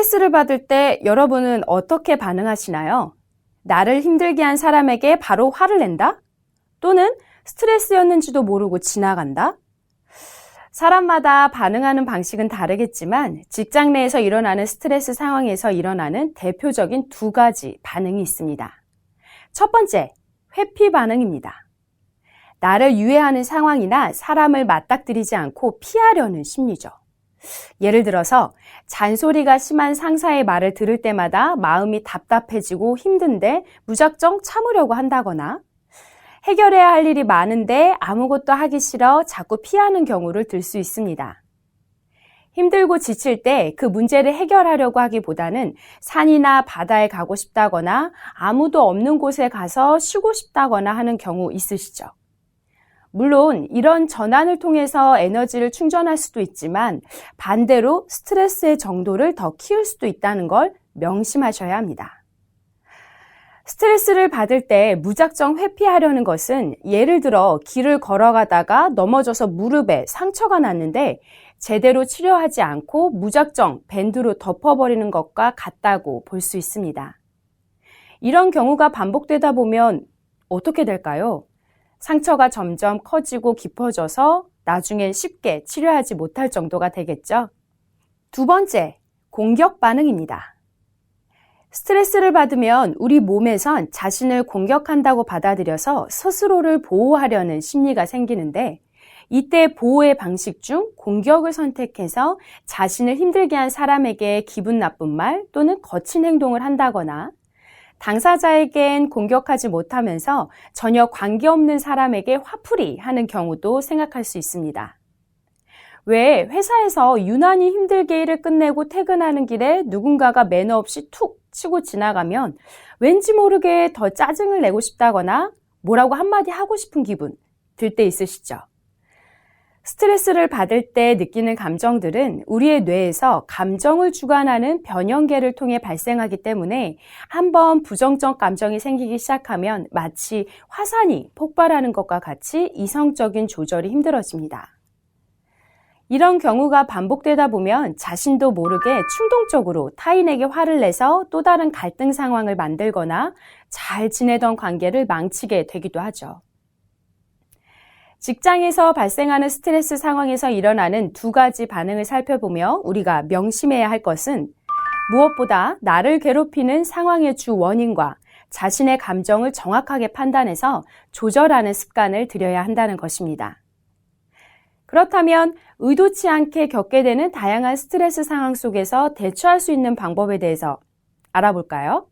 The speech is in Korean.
스트레스를 받을 때 여러분은 어떻게 반응하시나요? 나를 힘들게 한 사람에게 바로 화를 낸다? 또는 스트레스였는지도 모르고 지나간다? 사람마다 반응하는 방식은 다르겠지만 직장 내에서 일어나는 스트레스 상황에서 일어나는 대표적인 두 가지 반응이 있습니다. 첫 번째, 회피 반응입니다. 나를 유해하는 상황이나 사람을 맞닥뜨리지 않고 피하려는 심리죠. 예를 들어서 잔소리가 심한 상사의 말을 들을 때마다 마음이 답답해지고 힘든데 무작정 참으려고 한다거나 해결해야 할 일이 많은데 아무것도 하기 싫어 자꾸 피하는 경우를 들 수 있습니다. 힘들고 지칠 때 그 문제를 해결하려고 하기보다는 산이나 바다에 가고 싶다거나 아무도 없는 곳에 가서 쉬고 싶다거나 하는 경우 있으시죠? 물론 이런 전환을 통해서 에너지를 충전할 수도 있지만 반대로 스트레스의 정도를 더 키울 수도 있다는 걸 명심하셔야 합니다. 스트레스를 받을 때 무작정 회피하려는 것은 예를 들어 길을 걸어가다가 넘어져서 무릎에 상처가 났는데 제대로 치료하지 않고 무작정 밴드로 덮어버리는 것과 같다고 볼 수 있습니다. 이런 경우가 반복되다 보면 어떻게 될까요? 상처가 점점 커지고 깊어져서 나중엔 쉽게 치료하지 못할 정도가 되겠죠. 두 번째, 공격 반응입니다. 스트레스를 받으면 우리 몸에선 자신을 공격한다고 받아들여서 스스로를 보호하려는 심리가 생기는데 이때 보호의 방식 중 공격을 선택해서 자신을 힘들게 한 사람에게 기분 나쁜 말 또는 거친 행동을 한다거나 당사자에겐 공격하지 못하면서 전혀 관계없는 사람에게 화풀이 하는 경우도 생각할 수 있습니다. 왜 회사에서 유난히 힘들게 일을 끝내고 퇴근하는 길에 누군가가 매너 없이 툭 치고 지나가면 왠지 모르게 더 짜증을 내고 싶다거나 뭐라고 한마디 하고 싶은 기분 들 때 있으시죠? 스트레스를 받을 때 느끼는 감정들은 우리의 뇌에서 감정을 주관하는 변형계를 통해 발생하기 때문에 한번 부정적 감정이 생기기 시작하면 마치 화산이 폭발하는 것과 같이 이성적인 조절이 힘들어집니다. 이런 경우가 반복되다 보면 자신도 모르게 충동적으로 타인에게 화를 내서 또 다른 갈등 상황을 만들거나 잘 지내던 관계를 망치게 되기도 하죠. 직장에서 발생하는 스트레스 상황에서 일어나는 두 가지 반응을 살펴보며 우리가 명심해야 할 것은 무엇보다 나를 괴롭히는 상황의 주 원인과 자신의 감정을 정확하게 판단해서 조절하는 습관을 들여야 한다는 것입니다. 그렇다면 의도치 않게 겪게 되는 다양한 스트레스 상황 속에서 대처할 수 있는 방법에 대해서 알아볼까요?